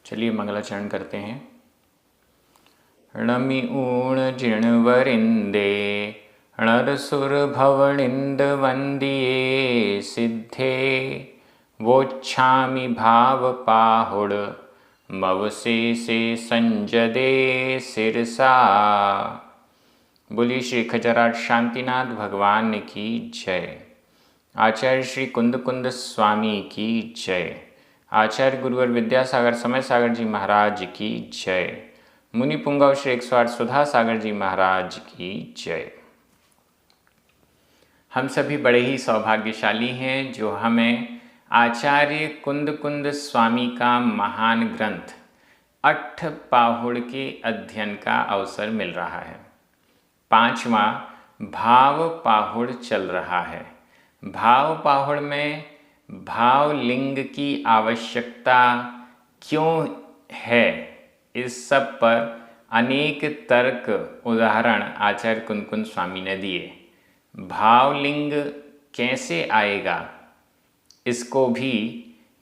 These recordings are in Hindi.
चलिए मंगलाचरण करते हैं। णमि ऊण जिणवरिंदे णरसुर भवनिंद वंदिये सिद्धे वोच्छामि भाव पाहुड़ मवसे से संजदे सिरसा। बोलिए श्री खजराट शांतिनाथ भगवान की जय। आचार्य श्री कुंद कुंद स्वामी की जय। आचार्य गुरुवर विद्यासागर समय सागर जी महाराज की जय। मुनि पुंगव श्री 108 सुधा सागर जी महाराज की जय। हम सभी बड़े ही सौभाग्यशाली हैं जो हमें आचार्य कुंद कुंद स्वामी का महान ग्रंथ अट्ठपाहुड़ के अध्ययन का अवसर मिल रहा है। 5वां भाव पाहुड़ चल रहा है। भाव पाहुड़ में भाव लिंग की आवश्यकता क्यों है, इस सब पर अनेक तर्क उदाहरण आचार्य कुंद कुंद स्वामी ने दिए। भावलिंग कैसे आएगा, इसको भी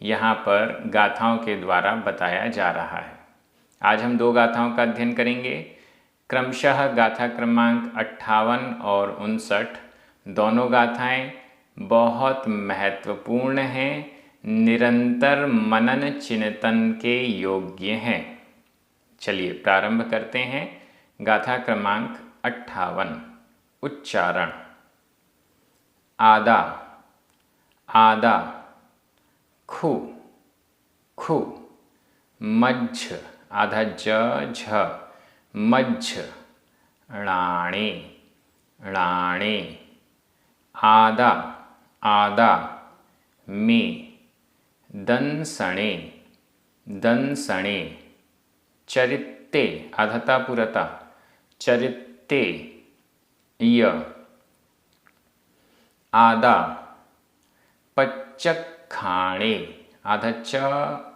यहाँ पर गाथाओं के द्वारा बताया जा रहा है। आज हम 2 गाथाओं का अध्ययन करेंगे, क्रमशः गाथा क्रमांक 58 और 59। दोनों गाथाएं बहुत महत्वपूर्ण हैं, निरंतर मनन चिंतन के योग्य हैं। चलिए प्रारंभ करते हैं। गाथा क्रमांक 58। उच्चारण। आदा आदा खु खु। मज्झ आधा ज झ मज्झ। णाणे णाणे। आदा आदा में। दंसणे दंसणे। चरित्ते आधता पुरता चरित्ते य। आदा पच्चखाणे आधा च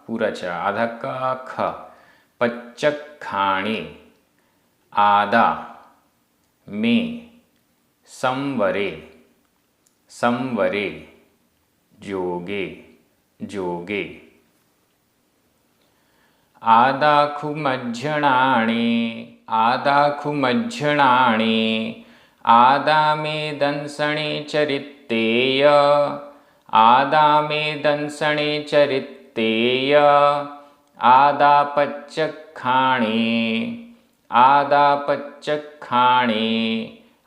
पूरा च आधा क ख पच्चखाणे। आदा में संवरे संवरे। जोगे जोगे। आदाखु मज्झणाणे आदाखु मज्झणाणे। आदा में दंसणे चरित्तेय आदा में दंसणे चरित्तेय। आदा पच्चखाणे आदा पच्चखाणे।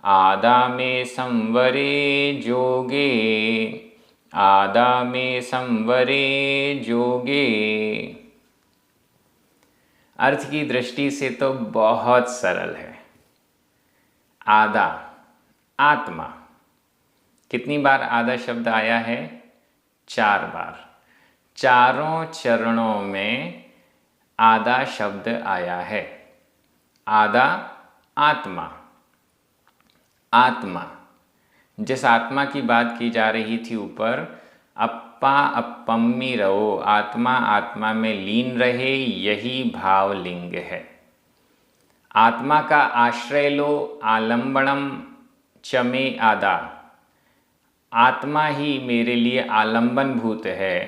आदा में संवरे जोगे आदा में संवरे जोगे। अर्थ की दृष्टि से तो बहुत सरल है। आदा आत्मा। कितनी बार आदा शब्द आया है? 4 बार। चारों चरणों में आदा शब्द आया है। आदा आत्मा। आत्मा, जिस आत्मा की बात की जा रही थी ऊपर, अप्पा अप्पम्मी रहो, आत्मा आत्मा में लीन रहे, यही भावलिंग है। आत्मा का आश्रय लो, आलंबनम चमे आदा। आत्मा ही मेरे लिए आलंबन भूत है,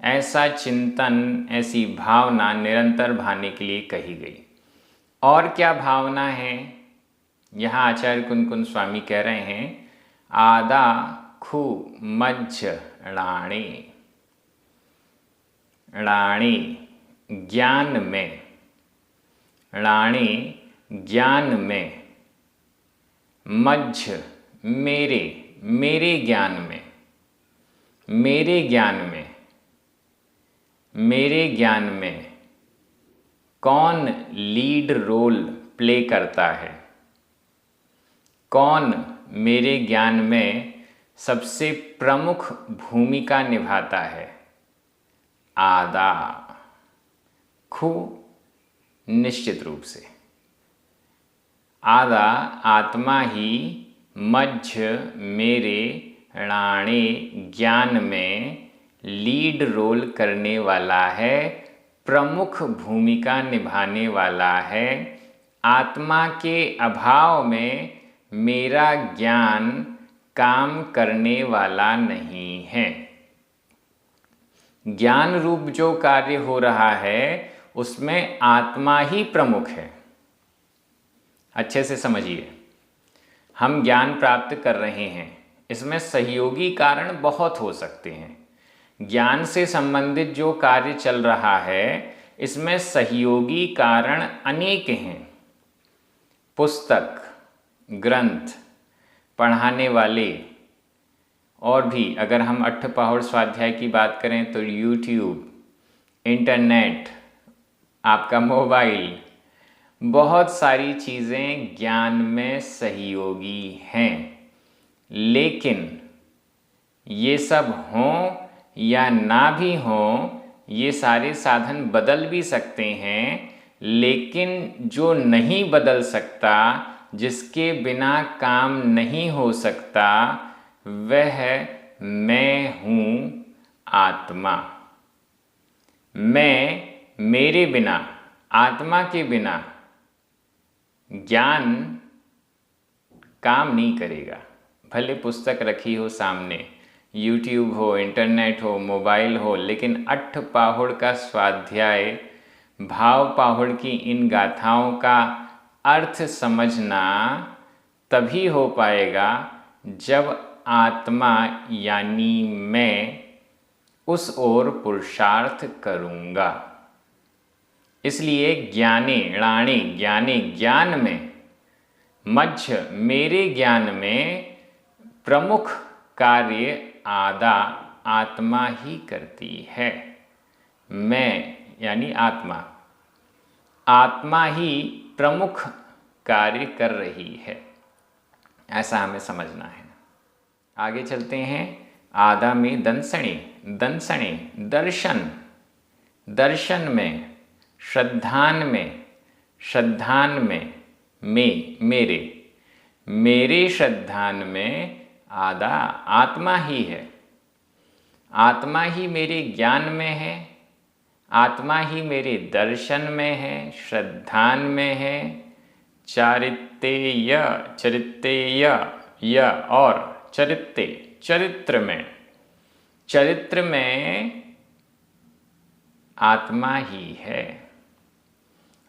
ऐसा चिंतन, ऐसी भावना निरंतर भाने के लिए कही गई। और क्या भावना है? यहाँ आचार्य कुंद कुंद स्वामी कह रहे हैं, आदा खु मज्झ णाणे। णाणे ज्ञान में, णाणे ज्ञान में। मज्झ मेरे, मेरे ज्ञान में, मेरे ज्ञान में, मेरे ज्ञान में। कौन लीड रोल प्ले करता है? कौन मेरे ज्ञान में सबसे प्रमुख भूमिका निभाता है? आदा खु निश्चित रूप से। आदा आत्मा ही, मज्झ मेरे, णाणे ज्ञान में लीड रोल करने वाला है, प्रमुख भूमिका निभाने वाला है। आत्मा के अभाव में मेरा ज्ञान काम करने वाला नहीं है। ज्ञान रूप जो कार्य हो रहा है उसमें आत्मा ही प्रमुख है। अच्छे से समझिए, हम ज्ञान प्राप्त कर रहे हैं, इसमें सहयोगी कारण बहुत हो सकते हैं। ज्ञान से संबंधित जो कार्य चल रहा है इसमें सहयोगी कारण अनेक हैं। पुस्तक, ग्रंथ, पढ़ाने वाले, और भी अगर हम अट्ठपहाड़ स्वाध्याय की बात करें तो यूट्यूब, इंटरनेट, आपका मोबाइल, बहुत सारी चीज़ें ज्ञान में सहयोगी हैं। लेकिन ये सब हों या ना भी हों, ये सारे साधन बदल भी सकते हैं, लेकिन जो नहीं बदल सकता, जिसके बिना काम नहीं हो सकता, वह मैं हूँ आत्मा। मैं, मेरे बिना, आत्मा के बिना ज्ञान काम नहीं करेगा। भले पुस्तक रखी हो सामने, यूट्यूब हो, इंटरनेट हो, मोबाइल हो, लेकिन अट्ठपहाड़ का स्वाध्याय, भाव पहाड़ की इन गाथाओं का अर्थ समझना तभी हो पाएगा जब आत्मा यानी मैं उस ओर पुरुषार्थ करूँगा। इसलिए ज्ञाने णाणे ज्ञाने, ज्ञान में, मध्य मेरे ज्ञान में प्रमुख कार्य आदा आत्मा ही करती है। मैं यानी आत्मा, आत्मा ही प्रमुख कार्य कर रही है, ऐसा हमें समझना है। आगे चलते हैं। आदा में दंसणे, दंसणे दर्शन, दर्शन में, श्रद्धान में, श्रद्धान में, मेरे, मेरे श्रद्धान में आदा आत्मा ही है। आत्मा ही मेरे ज्ञान में है, आत्मा ही मेरे दर्शन में है, श्रद्धान में है। चारित्तेय, चरित्तेय, य और चरित्ते, चरित्र में, चरित्र में आत्मा ही है।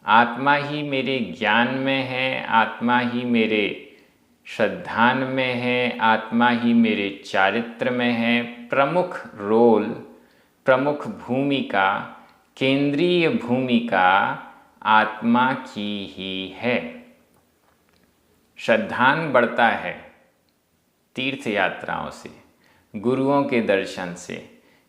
आत्मा ही मेरे ज्ञान में है, आत्मा ही मेरे श्रद्धान में है, आत्मा ही मेरे चारित्र में है। प्रमुख रोल, प्रमुख भूमिका, केंद्रीय भूमिका आत्मा की ही है। श्रद्धान बढ़ता है तीर्थ यात्राओं से, गुरुओं के दर्शन से,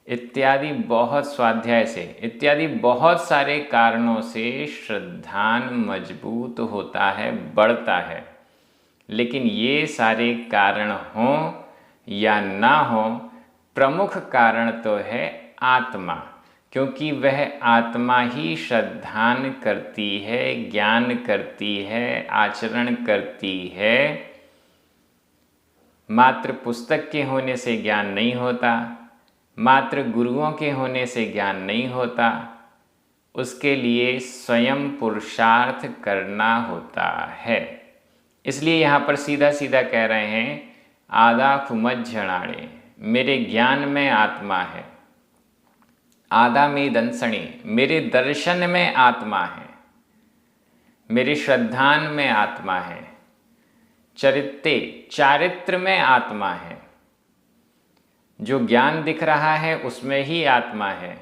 इत्यादि बहुत स्वाध्याय से, इत्यादि बहुत सारे कारणों से श्रद्धान मजबूत होता है, बढ़ता है। लेकिन ये सारे कारण हों या ना हों, प्रमुख कारण तो है आत्मा, क्योंकि वह आत्मा ही श्रद्धान करती है, ज्ञान करती है, आचरण करती है। मात्र पुस्तक के होने से ज्ञान नहीं होता, मात्र गुरुओं के होने से ज्ञान नहीं होता, उसके लिए स्वयं पुरुषार्थ करना होता है। इसलिए यहाँ पर सीधा सीधा कह रहे हैं, आदा खुमज्जणाणे, मेरे ज्ञान में आत्मा है। आदा में दंसणे, मेरे दर्शन में आत्मा है, मेरे श्रद्धान में आत्मा है। चरित्ते, चारित्र में आत्मा है। जो ज्ञान दिख रहा है उसमें ही आत्मा है,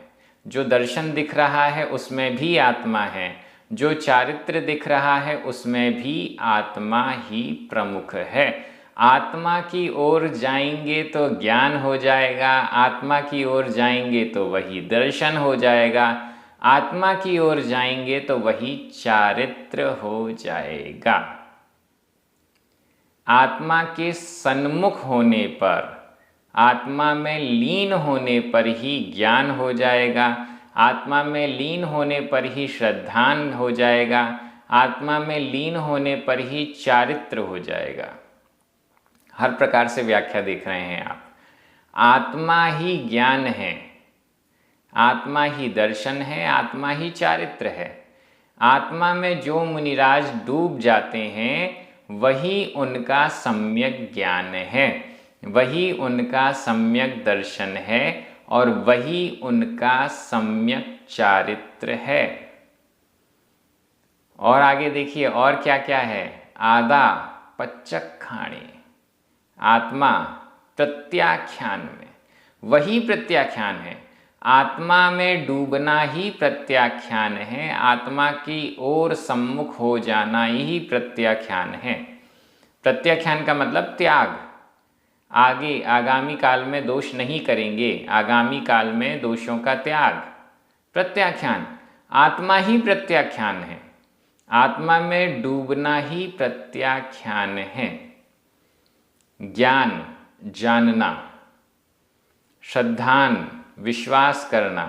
जो दर्शन दिख रहा है उसमें भी आत्मा है, जो चारित्र दिख रहा है उसमें भी आत्मा ही प्रमुख है। आत्मा की ओर जाएंगे तो ज्ञान हो जाएगा, आत्मा की ओर जाएंगे तो वही दर्शन हो जाएगा, आत्मा की ओर जाएंगे तो वही चारित्र हो जाएगा। आत्मा के सन्मुख होने पर, आत्मा में लीन होने पर ही ज्ञान हो जाएगा, आत्मा में लीन होने पर ही श्रद्धान हो जाएगा, आत्मा में लीन होने पर ही चारित्र हो जाएगा। हर प्रकार से व्याख्या देख रहे हैं आप। आत्मा ही ज्ञान है, आत्मा ही दर्शन है, आत्मा ही चारित्र है। आत्मा में जो मुनिराज डूब जाते हैं वही उनका सम्यक ज्ञान है, वही उनका सम्यक दर्शन है और वही उनका सम्यक चारित्र है। और आगे देखिए और क्या क्या है। आदा पच्चखाणे, आत्मा प्रत्याख्यान में, वही प्रत्याख्यान है। आत्मा में डूबना ही प्रत्याख्यान है, आत्मा की ओर सम्मुख हो जाना ही प्रत्याख्यान है। प्रत्याख्यान का मतलब त्याग, आगे आगामी काल में दोष नहीं करेंगे, आगामी काल में दोषों का त्याग। प्रत्याख्यान, आत्मा ही प्रत्याख्यान है, आत्मा में डूबना ही प्रत्याख्यान है। ज्ञान जानना, श्रद्धान विश्वास करना,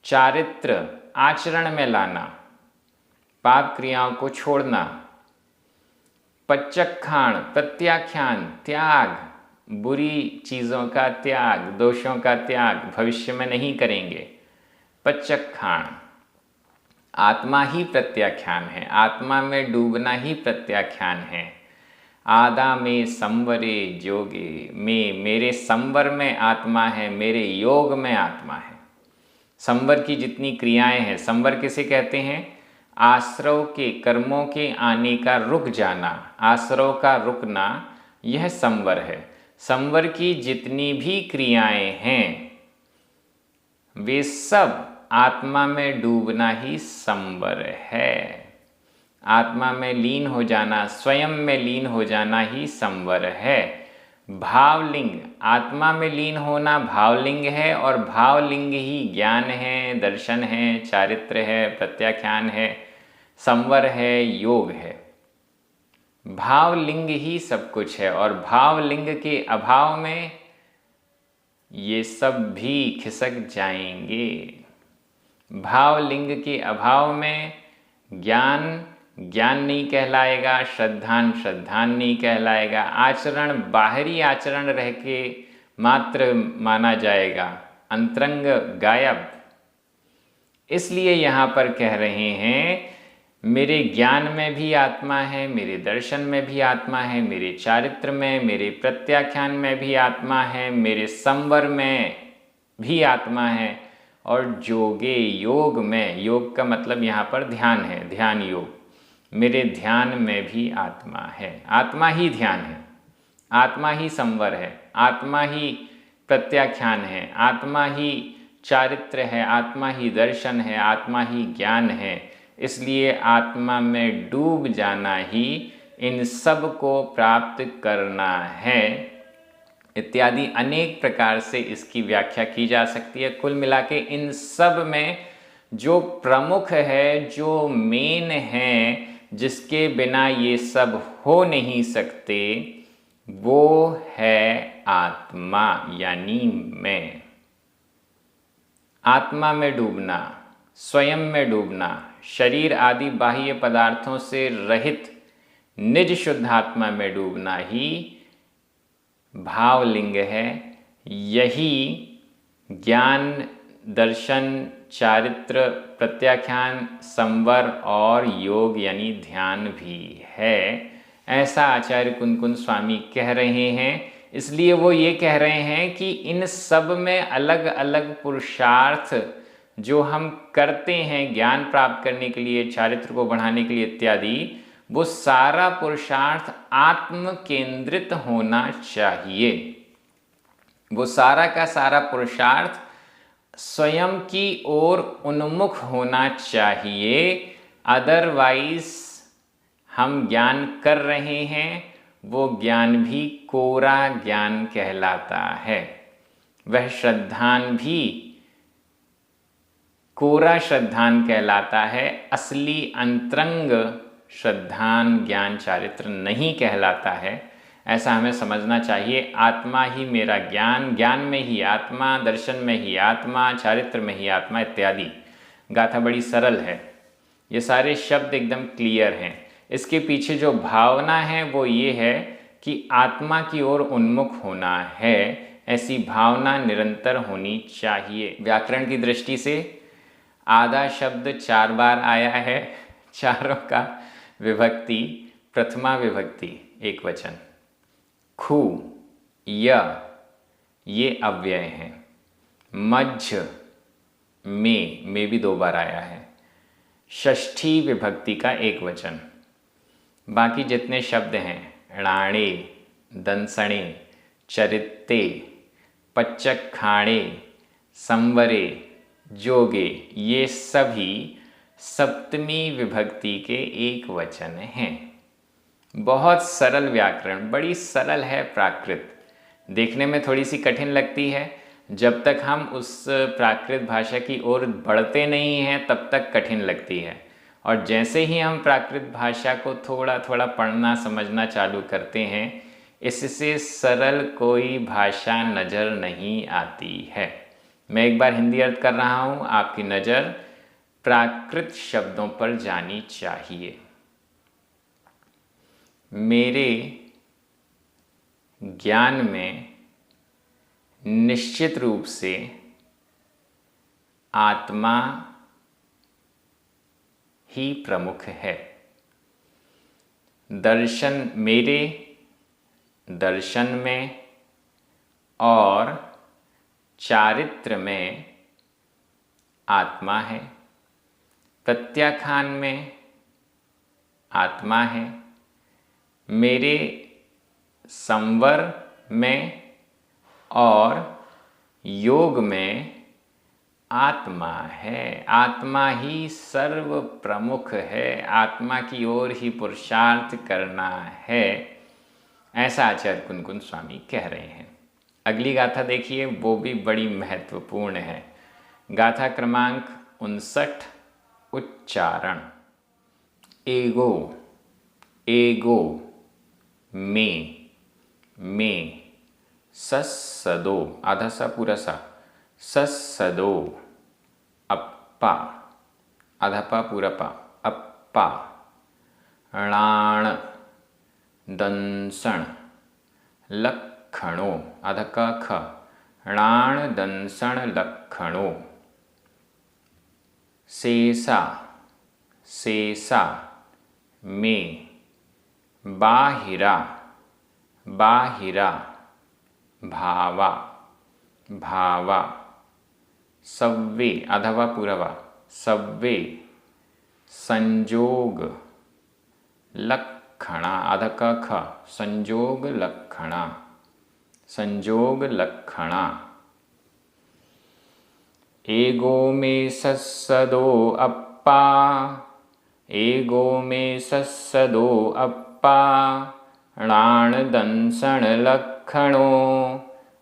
चारित्र आचरण में लाना, पाप क्रियाओं को छोड़ना, पच्चखाण प्रत्याख्यान त्याग, बुरी चीज़ों का त्याग, दोषों का त्याग, भविष्य में नहीं करेंगे। पच्चखाण, आत्मा ही प्रत्याख्यान है, आत्मा में डूबना ही प्रत्याख्यान है। आदा में संवरे जोगे में, मेरे संवर में आत्मा है, मेरे योग में आत्मा है। संवर की जितनी क्रियाएं हैं, संवर किसे कहते हैं? आश्रव के कर्मों के आने का रुक जाना, आश्रव का रुकना, यह संवर है। संवर की जितनी भी क्रियाएं हैं वे सब आत्मा में डूबना ही संवर है। आत्मा में लीन हो जाना, स्वयं में लीन हो जाना ही संवर है। भावलिंग, आत्मा में लीन होना भावलिंग है, और भावलिंग ही ज्ञान है, दर्शन है, चारित्र है, प्रत्याख्यान है, संवर है, योग है। भावलिंग ही सब कुछ है, और भावलिंग के अभाव में ये सब भी खिसक जाएंगे। भावलिंग के अभाव में ज्ञान ज्ञान नहीं कहलाएगा, श्रद्धान श्रद्धान नहीं कहलाएगा, आचरण बाहरी आचरण रह के मात्र माना जाएगा, अंतरंग गायब। इसलिए यहाँ पर कह रहे हैं मेरे ज्ञान में भी आत्मा है, मेरे दर्शन में भी आत्मा है, मेरे चारित्र में, मेरे प्रत्याख्यान में भी आत्मा है, मेरे संवर में भी आत्मा है, और जोगे योग में, योग का मतलब यहाँ पर ध्यान है, ध्यान योग, मेरे ध्यान में भी आत्मा है। आत्मा ही ध्यान है, आत्मा ही संवर है, आत्मा ही प्रत्याख्यान है, आत्मा ही चारित्र है, आत्मा ही दर्शन है, आत्मा ही ज्ञान है। इसलिए आत्मा में डूब जाना ही इन सब को प्राप्त करना है, इत्यादि अनेक प्रकार से इसकी व्याख्या की जा सकती है। कुल मिला के इन सब में जो प्रमुख है, जो मेन है, जिसके बिना ये सब हो नहीं सकते, वो है आत्मा, यानी मैं। आत्मा में डूबना, स्वयं में डूबना, शरीर आदि बाह्य पदार्थों से रहित निज शुद्ध आत्मा में डूबना ही भावलिंग है। यही ज्ञान, दर्शन, चारित्र, प्रत्याख्यान, संवर और योग यानी ध्यान भी है, ऐसा आचार्य कुंद स्वामी कह रहे हैं। इसलिए वो ये कह रहे हैं कि इन सब में अलग अलग पुरुषार्थ जो हम करते हैं ज्ञान प्राप्त करने के लिए, चारित्र को बढ़ाने के लिए इत्यादि, वो सारा पुरुषार्थ आत्म केंद्रित होना चाहिए। वो सारा का सारा पुरुषार्थ स्वयं की ओर उन्मुख होना चाहिए। अदरवाइज हम ज्ञान कर रहे हैं, वो ज्ञान भी कोरा ज्ञान कहलाता है। वह श्रद्धान भी कोरा श्रद्धान कहलाता है, असली अंतरंग श्रद्धान ज्ञान चारित्र नहीं कहलाता है। ऐसा हमें समझना चाहिए। आत्मा ही मेरा ज्ञान, ज्ञान में ही आत्मा, दर्शन में ही आत्मा, चारित्र में ही आत्मा इत्यादि। गाथा बड़ी सरल है, ये सारे शब्द एकदम क्लियर हैं। इसके पीछे जो भावना है वो ये है कि आत्मा की ओर उन्मुख होना है, ऐसी भावना निरंतर होनी चाहिए। व्याकरण की दृष्टि से आधा शब्द 4 बार आया है, चारों का विभक्ति प्रथमा विभक्ति एक वचन। खु, य ये अव्यय हैं। मध्य में भी 2 बार आया है। षष्ठी विभक्ति का एक वचन। बाकी जितने शब्द हैं णाणे, दंसणे, चरित्ते, पच्चक खाणे, संवरे, जोगे, ये सभी सप्तमी विभक्ति के एक वचन हैं। बहुत सरल व्याकरण, बड़ी सरल है प्राकृत। देखने में थोड़ी सी कठिन लगती है, जब तक हम उस प्राकृत भाषा की ओर बढ़ते नहीं हैं तब तक कठिन लगती है, और जैसे ही हम प्राकृत भाषा को थोड़ा थोड़ा पढ़ना समझना चालू करते हैं, इससे सरल कोई भाषा नज़र नहीं आती है। मैं एक बार हिंदी अर्थ कर रहा हूँ, आपकी नज़र प्राकृत शब्दों पर जानी चाहिए। मेरे ज्ञान में निश्चित रूप से आत्मा ही प्रमुख है। मेरे दर्शन में और चारित्र में आत्मा है, प्रत्याख्यान में आत्मा है, मेरे संवर में और योग में आत्मा है। आत्मा ही सर्व प्रमुख है, आत्मा की ओर ही पुरुषार्थ करना है, ऐसा आचार्य कुनकुन स्वामी कह रहे हैं। अगली गाथा देखिए, वो भी बड़ी महत्वपूर्ण है। गाथा क्रमांक 59, उच्चारण। एगो, एगो, में, सस्सदो, आधा सा पूरा सा, सस्सदो, अप्पा, आधा पा पूरा पा, अप्पा, णाण, दंसण, लक्षणों, आधा का ख, णाण दंसण लक्षणों, शेषा, शेषा, में, बाहिरा, बाहिरा, भावा, भावा, सव्वे, आधा वा पूरा वा, सव्वे, संजोग, लक्षणा, आधा का ख, संजोग लक्षणा, संजोग लक्षणा। एगो में सस्सदो अप्पा, एगो में सस्सदो अप्पा, णाण दंसण लक्षणों,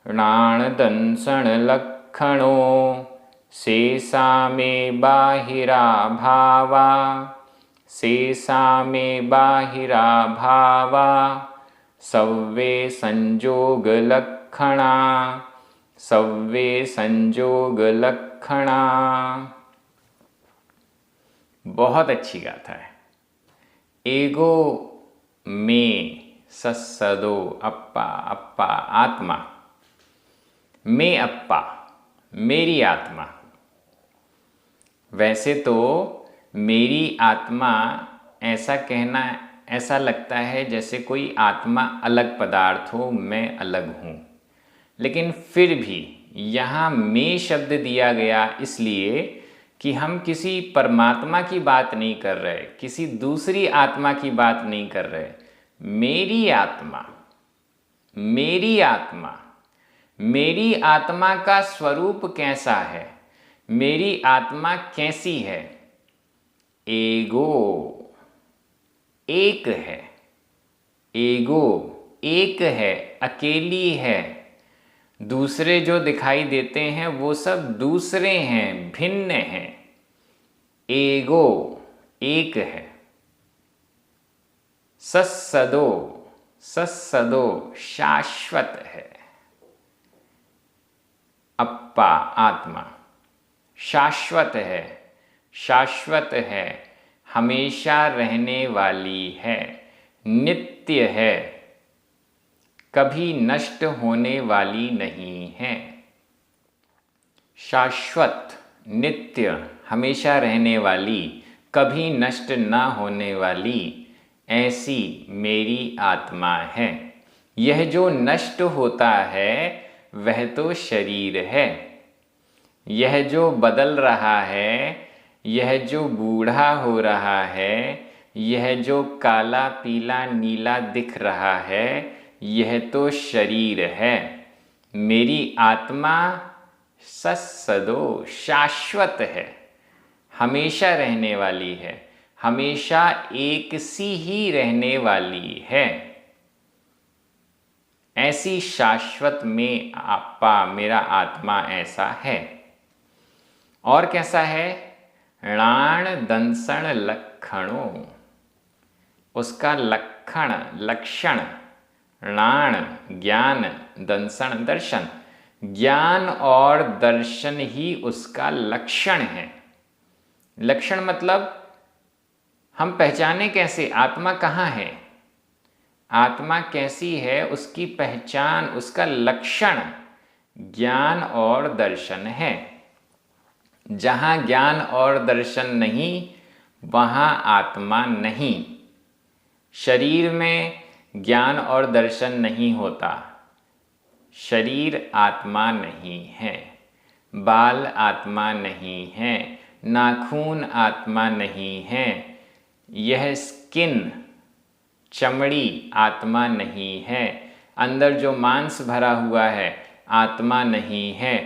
णाण दंसण लक्षणों, शेषा में बाहिरा भावा, शेषा में बाहिरा भावा, सव्वे संजोग लक्षणा, सव्वे संजोग लक्षणा। बहुत अच्छी गाथा है। एगो में सस्सदो अप्पा, अप्पा आत्मा, में अप्पा मेरी आत्मा। वैसे तो मेरी आत्मा ऐसा कहना ऐसा लगता है जैसे कोई आत्मा अलग पदार्थ हो, मैं अलग हूँ, लेकिन फिर भी यहाँ में शब्द दिया गया इसलिए कि हम किसी परमात्मा की बात नहीं कर रहे, किसी दूसरी आत्मा की बात नहीं कर रहे। मेरी आत्मा, मेरी आत्मा, मेरी आत्मा का स्वरूप कैसा है, मेरी आत्मा कैसी है? एगो, एक है, एगो एक है, अकेली है। दूसरे जो दिखाई देते हैं वो सब दूसरे हैं, भिन्न हैं। एगो एक है। सस्सदो, सस्सदो शाश्वत है। अप्पा आत्मा शाश्वत है, शाश्वत है, हमेशा रहने वाली है, नित्य है, कभी नष्ट होने वाली नहीं है। शाश्वत, नित्य, हमेशा रहने वाली, कभी नष्ट न होने वाली, ऐसी मेरी आत्मा है। यह जो नष्ट होता है वह तो शरीर है, यह जो बदल रहा है यह जो बूढ़ा हो रहा है, यह जो काला पीला नीला दिख रहा है, यह तो शरीर है। मेरी आत्मा सदो शाश्वत है, हमेशा रहने वाली है, हमेशा एक सी ही रहने वाली है। ऐसी शाश्वत में आपा मेरा आत्मा ऐसा है। और कैसा है? णाण दंसण लक्षणों, उसका लक्षण लक्षण, णाण ज्ञान, दंसण दर्शन, ज्ञान और दर्शन ही उसका लक्षण है। लक्षण मतलब हम पहचाने कैसे आत्मा कहाँ है, आत्मा कैसी है, उसकी पहचान, उसका लक्षण ज्ञान और दर्शन है। जहाँ ज्ञान और दर्शन नहीं, वहाँ आत्मा नहीं। शरीर में ज्ञान और दर्शन नहीं होता, शरीर आत्मा नहीं है, बाल आत्मा नहीं है, नाखून आत्मा नहीं है, यह स्किन चमड़ी आत्मा नहीं है, अंदर जो मांस भरा हुआ है आत्मा नहीं है,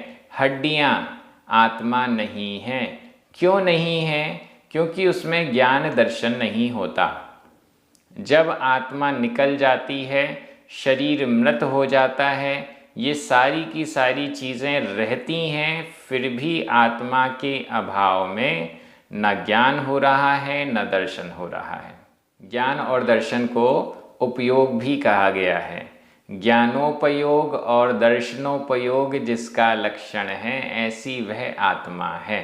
हड्डियाँ आत्मा नहीं है। क्यों नहीं है? क्योंकि उसमें ज्ञान दर्शन नहीं होता। जब आत्मा निकल जाती है, शरीर मृत हो जाता है, ये सारी की सारी चीज़ें रहती हैं, फिर भी आत्मा के अभाव में न ज्ञान हो रहा है न दर्शन हो रहा है। ज्ञान और दर्शन को उपयोग भी कहा गया है। ज्ञानोपयोग और दर्शनोपयोग जिसका लक्षण है, ऐसी वह आत्मा है।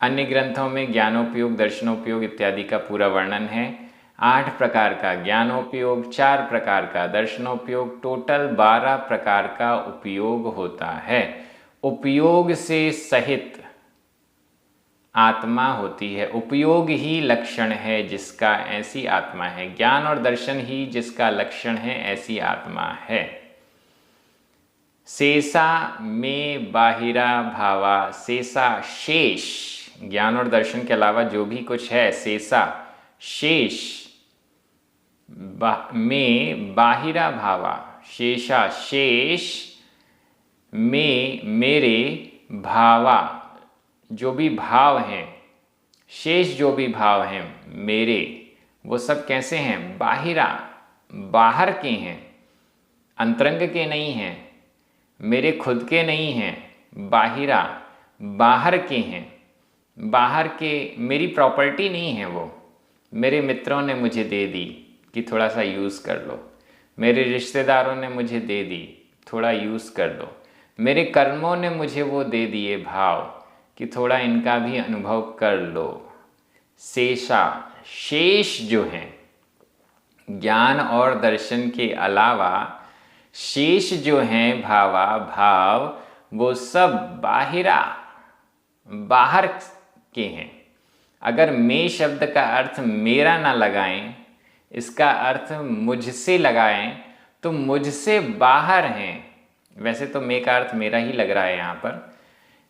अन्य ग्रंथों में ज्ञानोपयोग, दर्शनोपयोग इत्यादि का पूरा वर्णन है। 8 प्रकार का ज्ञानोपयोग, 4 प्रकार का दर्शनोपयोग, टोटल 12 प्रकार का उपयोग होता है। उपयोग से सहित आत्मा होती है, उपयोग ही लक्षण है जिसका, ऐसी आत्मा है। ज्ञान और दर्शन ही जिसका लक्षण है, ऐसी आत्मा है। शेषा में बाहिरा भावा, शेषा शेष, ज्ञान और दर्शन के अलावा जो भी कुछ है, शेषा शेष, में बाहिरा भावा, शेषा शेष, में मेरे, भावा जो भी भाव हैं, शेष जो भी भाव हैं मेरे, वो सब कैसे हैं? बाहिरा, बाहर के हैं, अंतरंग के नहीं हैं, मेरे खुद के नहीं हैं, बाहिरा बाहर के हैं। बाहर के मेरी प्रॉपर्टी नहीं है, वो मेरे मित्रों ने मुझे दे दी कि थोड़ा सा यूज़ कर लो, मेरे रिश्तेदारों ने मुझे दे दी, थोड़ा यूज़ कर लो, मेरे कर्मों ने मुझे वो दे दिए भाव कि थोड़ा इनका भी अनुभव कर लो। शेषा शेष जो हैं, ज्ञान और दर्शन के अलावा शेष जो हैं भावा भाव, वो सब बाहिरा, बाहर के हैं। अगर मैं शब्द का अर्थ मेरा ना लगाएं, इसका अर्थ मुझसे लगाएं, तो मुझसे बाहर हैं। वैसे तो मैं का अर्थ मेरा ही लग रहा है यहाँ पर।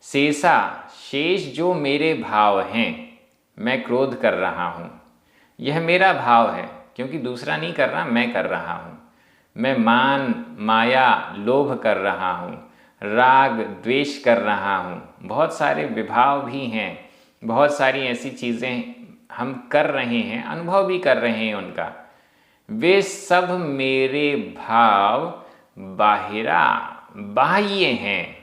शेषा शेष जो मेरे भाव हैं, मैं क्रोध कर रहा हूँ, यह मेरा भाव है, क्योंकि दूसरा नहीं कर रहा, मैं कर रहा हूँ। मैं मान माया लोभ कर रहा हूँ, राग द्वेष कर रहा हूँ, बहुत सारे विभाव भी हैं, बहुत सारी ऐसी चीज़ें हम कर रहे हैं, अनुभव भी कर रहे हैं उनका। वे सब मेरे भाव बाहिरा, बाह्य हैं,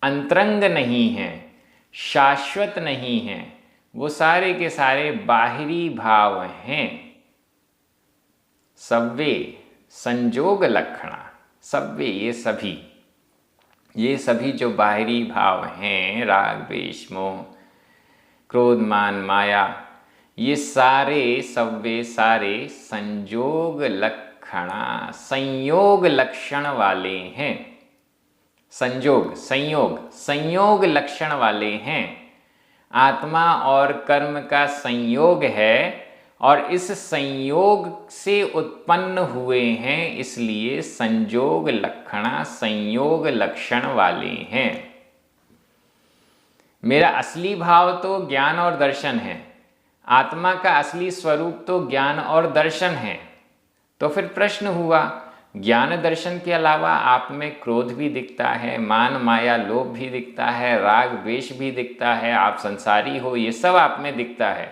अंतरंग नहीं हैं, शाश्वत नहीं हैं, वो सारे के सारे बाहरी भाव हैं। सव्वे संजोग लक्षणा, सव्वे ये सभी जो बाहरी भाव हैं, राग द्वेष मोह क्रोध मान माया, ये सारे सव्वे सारे संजोग लक्षणा, संयोग लक्षण वाले हैं। संजोग संयोग, संयोग लक्षण वाले हैं। आत्मा और कर्म का संयोग है और इस संयोग से उत्पन्न हुए हैं, इसलिए संजोग लक्षणा, संयोग लक्षण वाले हैं। मेरा असली भाव तो ज्ञान और दर्शन है, आत्मा का असली स्वरूप तो ज्ञान और दर्शन है। तो फिर प्रश्न हुआ, ज्ञान दर्शन के अलावा आप में क्रोध भी दिखता है, मान माया लोभ भी दिखता है, राग द्वेष भी दिखता है, आप संसारी हो, ये सब आप में दिखता है,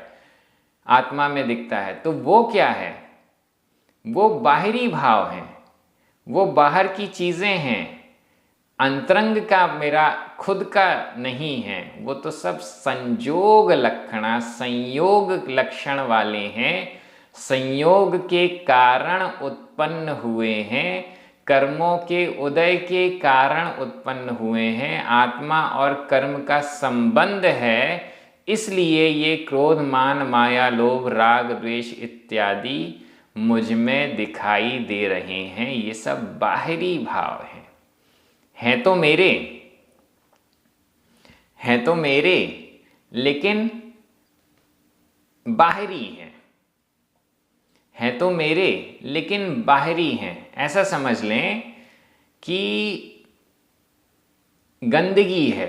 आत्मा में दिखता है। तो वो क्या है? वो बाहरी भाव हैं, वो बाहर की चीज़ें हैं, अंतरंग का मेरा खुद का नहीं है। वो तो सब संयोग लक्षणा, संयोग लक्षण वाले हैं, संयोग के कारण उत्पन्न हुए हैं, कर्मों के उदय के कारण उत्पन्न हुए हैं। आत्मा और कर्म का संबंध है, इसलिए ये क्रोध मान माया लोभ राग द्वेष इत्यादि मुझ में दिखाई दे रहे हैं। ये सब बाहरी भाव हैं तो मेरे लेकिन बाहरी हैं तो मेरे लेकिन बाहरी हैं। ऐसा समझ लें कि गंदगी है,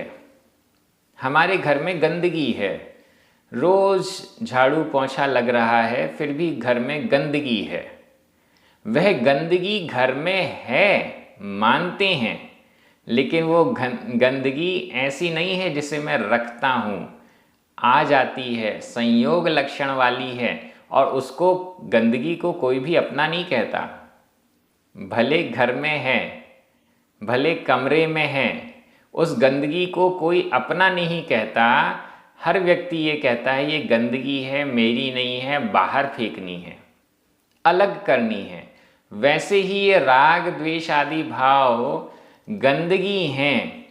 हमारे घर में गंदगी है, रोज झाड़ू पोंछा लग रहा है, फिर भी घर में गंदगी है। वह गंदगी घर में है मानते हैं, लेकिन वो गंदगी ऐसी नहीं है जिसे मैं रखता हूँ, आ जाती है, संयोग लक्षण वाली है। और उसको, गंदगी को कोई भी अपना नहीं कहता। भले घर में है, भले कमरे में है, उस गंदगी को कोई अपना नहीं कहता। हर व्यक्ति ये कहता है ये गंदगी है, मेरी नहीं है, बाहर फेंकनी है, अलग करनी है। वैसे ही ये राग द्वेष आदि भाव गंदगी हैं,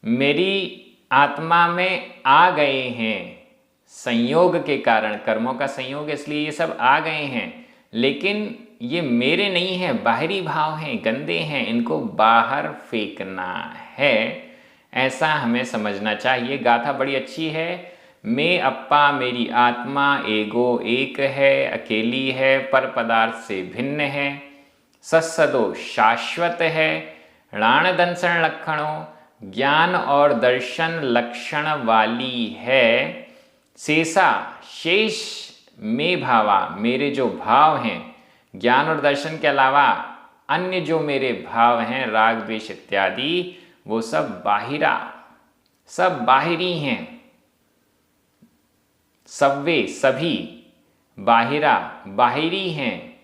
मेरी आत्मा में आ गए हैं संयोग के कारण, कर्मों का संयोग, इसलिए ये सब आ गए हैं। लेकिन ये मेरे नहीं है, बाहरी भाव हैं, गंदे हैं, इनको बाहर फेंकना है। ऐसा हमें समझना चाहिए। गाथा बड़ी अच्छी है। मैं अप्पा मेरी आत्मा एगो एक है, अकेली है, पर पदार्थ से भिन्न है, सत्सदो शाश्वत है, णाण दंसन लक्षणों ज्ञान और दर्शन लक्षण वाली है। शेषा शेष में भावा, मेरे जो भाव हैं ज्ञान और दर्शन के अलावा अन्य जो मेरे भाव हैं राग द्वेष इत्यादि, वो सब बाहिरा, सब बाहरी हैं। सव्वे सभी बाहिरा बाहरी हैं,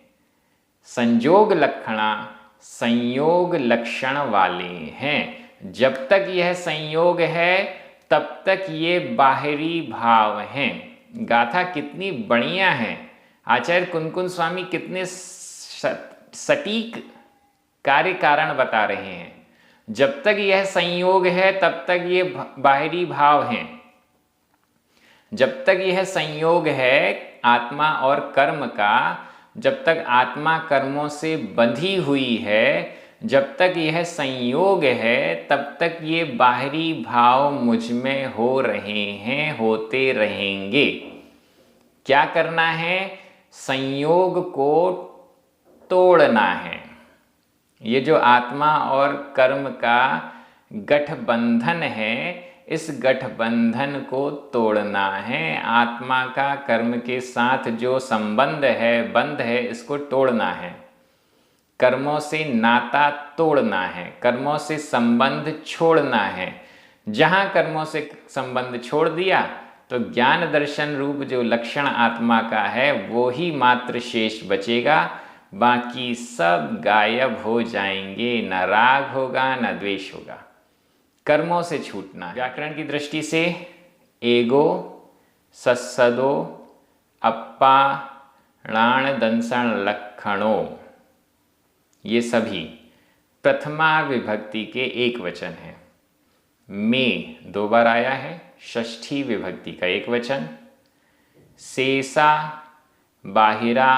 संयोग लक्षणा संयोग लक्षण वाले हैं। जब तक यह संयोग है तब तक ये बाहरी भाव हैं। गाथा कितनी बढ़िया है, आचार्य कुनकुन स्वामी कितने सटीक कार्य कारण बता रहे हैं। जब तक यह संयोग है तब तक ये बाहरी भाव हैं। जब तक यह संयोग है आत्मा और कर्म का, जब तक आत्मा कर्मों से बंधी हुई है, जब तक यह संयोग है, तब तक ये बाहरी भाव मुझ में हो रहे हैं, होते रहेंगे। क्या करना है? संयोग को तोड़ना है। ये जो आत्मा और कर्म का गठबंधन है, इस गठबंधन को तोड़ना है। आत्मा का कर्म के साथ जो संबंध है, बंध है, इसको तोड़ना है। कर्मों से नाता तोड़ना है, कर्मों से संबंध छोड़ना है। जहाँ कर्मों से संबंध छोड़ दिया तो ज्ञान दर्शन रूप जो लक्षण आत्मा का है वो ही मात्र शेष बचेगा, बाकी सब गायब हो जाएंगे। न राग होगा न द्वेष होगा। कर्मों से छूटना। व्याकरण की दृष्टि से एगो, सत्सदो, अप्पा, णाण दंसन लक्षणों, ये सभी प्रथमा विभक्ति के एक वचन हैं। में दो बार आया है, षष्ठी विभक्ति का एक वचन। शेषा, बाहिरा,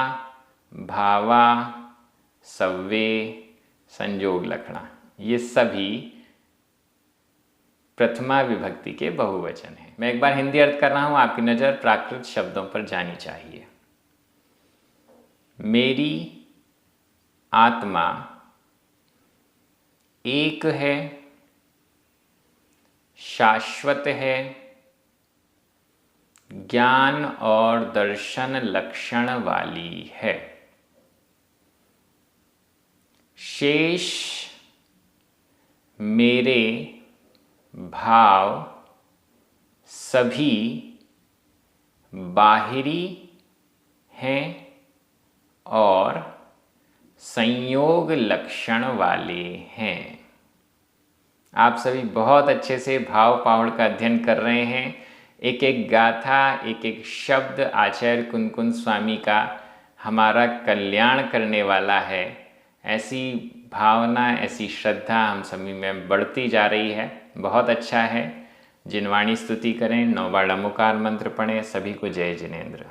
भावा, सव्वे, संयोग लक्षणा, ये सभी प्रथमा विभक्ति के बहुवचन हैं। मैं एक बार हिंदी अर्थ कर रहा हूं, आपकी नज़र प्राकृत शब्दों पर जानी चाहिए। मेरी आत्मा एक है, शाश्वत है, ज्ञान और दर्शन लक्षण वाली है। शेष मेरे भाव सभी बाहरी हैं और संयोग लक्षण वाले हैं। आप सभी बहुत अच्छे से भाव पाहुड़ का अध्ययन कर रहे हैं। एक एक गाथा, एक एक शब्द आचार्य कुंद कुंद स्वामी का हमारा कल्याण करने वाला है। ऐसी भावना, ऐसी श्रद्धा हम सभी में बढ़ती जा रही है। बहुत अच्छा है। जिनवाणी स्तुति करें, 9 बार नमोकार मंत्र पढ़ें। सभी को जय जिनेंद्र।